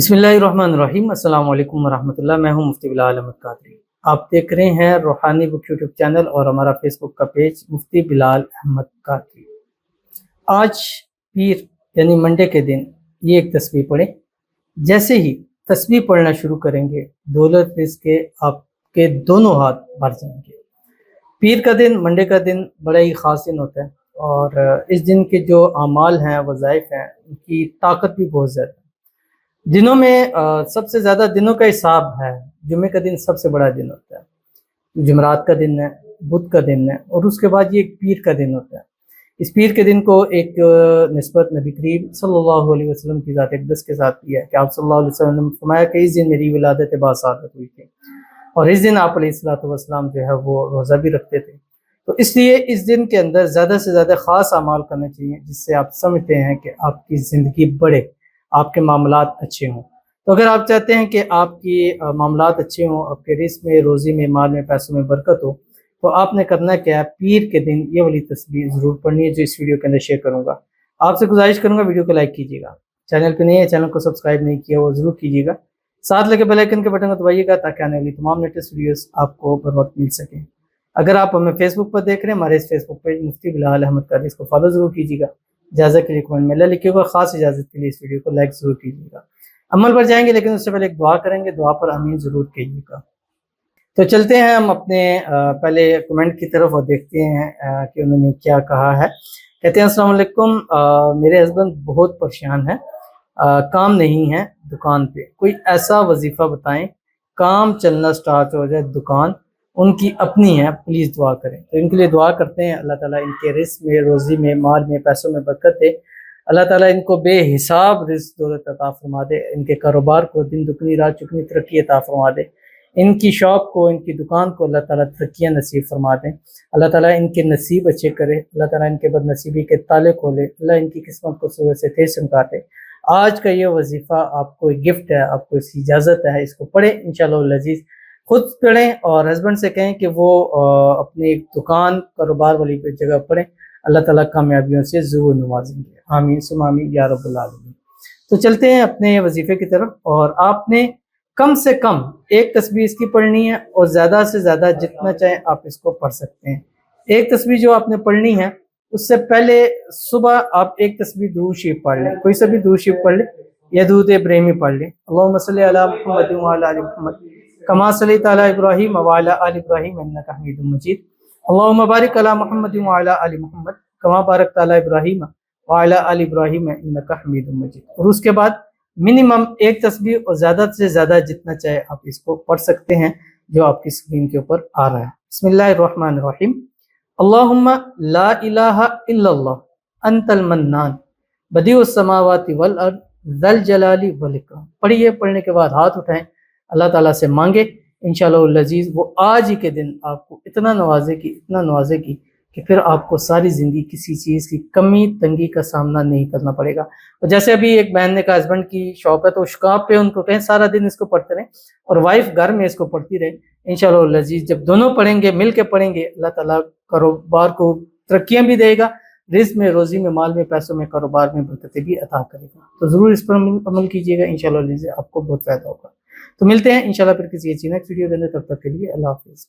बिस्मिल्लाहिर्रहमानिर्रहीम। अस्सलाम वालेकुम वरहमतुल्लाह। मैं हूं मुफ्ती बिलाल अहमद कादरी। आप देख रहे हैं रूहानी बुक यूट्यूब चैनल और हमारा फेसबुक का पेज मुफ्ती बिलाल अहमद कादरी। आज पीर यानी मंडे के दिन ये एक तस्बीह पढ़ें। जैसे ही तस्बीह पढ़ना शुरू करेंगे दौलत रिज़्क़ के आपके दोनों हाथ भर जाएंगे। पीर का दिन, मंडे का दिन बड़ा ही ख़ास दिन होता है और इस दिन के जो अमाल हैं, वज़ाइफ हैं, उनकी ताकत भी बहुत ज़्यादा है। दिनों में सबसे ज़्यादा दिनों का हिसाब है। जुमे का दिन सबसे बड़ा दिन होता है, जुमरात का दिन है, बुध का दिन है और उसके बाद ये एक पीर का दिन होता है। इस पीर के दिन को एक निस्बत नबी करीम सल्लल्लाहु अलैहि वसल्लम की ज़ात अक़दस के साथ किया है कि आप सल्लल्लाहु अलैहि वसल्लम ने फरमाया कि इस दिन मेरी विलादत बासआदत हुई थी और इस दिन आप अलैहिस्सलातु वस्सलाम जो है वो रोज़ा भी रखते थे। तो इसलिए इस दिन के अंदर ज़्यादा से ज़्यादा ख़ास अमाल करने चाहिए जिससे आप समझते हैं कि आपकी ज़िंदगी बढ़े, आपके मामलात अच्छे हों। तो अगर आप चाहते हैं कि आपकी मामलात अच्छे हों, आपके रिज़्क़ में, रोज़ी में, माल में, पैसों में बरकत हो, तो आपने करना क्या है, पीर के दिन ये वाली तस्बीह ज़रूर पढ़नी है जो इस वीडियो के अंदर शेयर करूँगा। आपसे गुजारिश करूँगा वीडियो को लाइक कीजिएगा, चैनल पे नए हैं चैनल को सब्सक्राइब नहीं किया वो ज़रूर कीजिएगा, साथ लगे बेल आइकन के बटन को दबाइएगा ताकि आने वाली तमाम लेटेस्ट वीडियोज़ आपको बर वक्त मिल सकें। अगर आप हमें फेसबुक पर देख रहे हैं, हमारे इस फेसबुक पेज मुफ्ती बिलाल अहमद कादरी, इसको फॉलो ज़रूर कीजिएगा। इजाज़त के लिए कमेंट में लिखिएगा, ख़ास इजाज़त के लिए इस वीडियो को लाइक ज़रूर कीजिएगा। अमल पर जाएंगे लेकिन उससे पहले एक दुआ करेंगे, दुआ पर आमीन ज़रूर कहिएगा। तो चलते हैं हम अपने पहले कमेंट की तरफ और देखते हैं कि उन्होंने क्या कहा है। कहते हैं अस्सलाम वालेकुम, मेरे हस्बैंड बहुत परेशान हैं, काम नहीं है दुकान पे, कोई ऐसा वजीफ़ा बताएं काम चलना स्टार्ट हो जाए, दुकान उनकी अपनी है, प्लीज़ दुआ करें। तो इनके लिए दुआ करते हैं, अल्लाह ताला इनके रिज़्क़ में, रोज़ी में, माल में, पैसों में बरकत दे। अल्लाह ताला इनको बेहिसाब रिज़्क़ दौलत अता फरमा दे, इनके कारोबार को दिन दुगनी रात चुगनी तरक्की अता फरमा दे, इनकी शॉप को, इनकी दुकान को अल्लाह ताला तरक्कियाँ नसीब फरमा दें। अल्लाह ताला इनके नसीब अच्छे करे, अल्लाह ताला इनके बदनसीबी के ताले खोले, अल्लाह इनकी किस्मत को सुबह से तेज चमकाते। आज का ये वजीफ़ा आपको एक गिफ्ट है, आपको इसकी इजाज़त है, इसको पढ़ें इंशाअल्लाह अज़ीज़। खुद पढ़ें और हस्बैंड से कहें कि वो अपनी दुकान कारोबार वाली जगह पढ़ें, अल्लाह ताला कामयाबियों से ज़रूर नवाजेंगे। आमीन सुम्मा आमीन या रब्बुल आलमीन। तो चलते हैं अपने वजीफ़े की तरफ और आपने कम से कम एक तस्बीह इसकी पढ़नी है और ज़्यादा से ज़्यादा जितना चाहें आप इसको पढ़ सकते हैं। एक तस्बीह जो आपने पढ़नी है उससे पहले सुबह आप एक तस्बीह दुरूद शरीफ पढ़ लें, कोई सा भी दुरूद शरीफ पढ़ लें या दुरूद इब्राहिमी पढ़ लें। अल्लाहुम्मा सल्ली अला मुहम्मद व अला आलि मुहम्मद कमा सल्लैता अला इब्राहीम व अला आलि इब्राहीम इन्नका हमीदुम मजीद। अल्लाहुम्मा बारिक अला मुहम्मद व अला आलि मुहम्मद कमा बारकता अला इब्राहीम व अला आलि इब्राहीम इन्नका हमीदुम मजीद। और उसके बाद मिनिमम एक तस्बीह और ज़्यादा से ज़्यादा जितना चाहे आप इसको पढ़ सकते हैं जो आपकी स्क्रीन के ऊपर आ रहा है। बिस्मिल्लाहिर्रहमानिर्रहीम। अल्लाहुम्मा ला इलाहा इल्लल्लाह अंतल मन्नान बदीउस समावाति वल अर्द ज़ल जलाली वल इकराम। पढ़िए, पढ़ने के बाद हाथ उठाएं, अल्लाह ताला से मांगे, इंशाअल्लाह अज़ीज़ वो आज ही के दिन आपको इतना नवाजेगी, इतना नवाजेगी कि फिर आपको सारी ज़िंदगी किसी चीज़ की कमी तंगी का सामना नहीं करना पड़ेगा। और जैसे अभी एक बहन ने कहा हस्बैंड की शॉप है तो शॉप पे उनको कहें सारा दिन इसको पढ़ते रहें और वाइफ घर में इसको पढ़ती रहे। इंशाअल्लाह अज़ीज़ जब दोनों पढ़ेंगे, मिल के पढ़ेंगे, अल्लाह ताला कारोबार को तरक्कियाँ भी देगा, रिज़्क़ में, रोज़ी में, माल में, पैसों में, कारोबार में बरकतें भी अता करेगा। तो ज़रूर इस पर अमल कीजिएगा, इंशाअल्लाह अज़ीज़ आपको बहुत फ़ायदा होगा। तो मिलते हैं इंशाअल्लाह फिर किसी अच्छी नेक्स्ट वीडियो के अंदर, तब तक के लिए अल्लाह हाफ़िज़।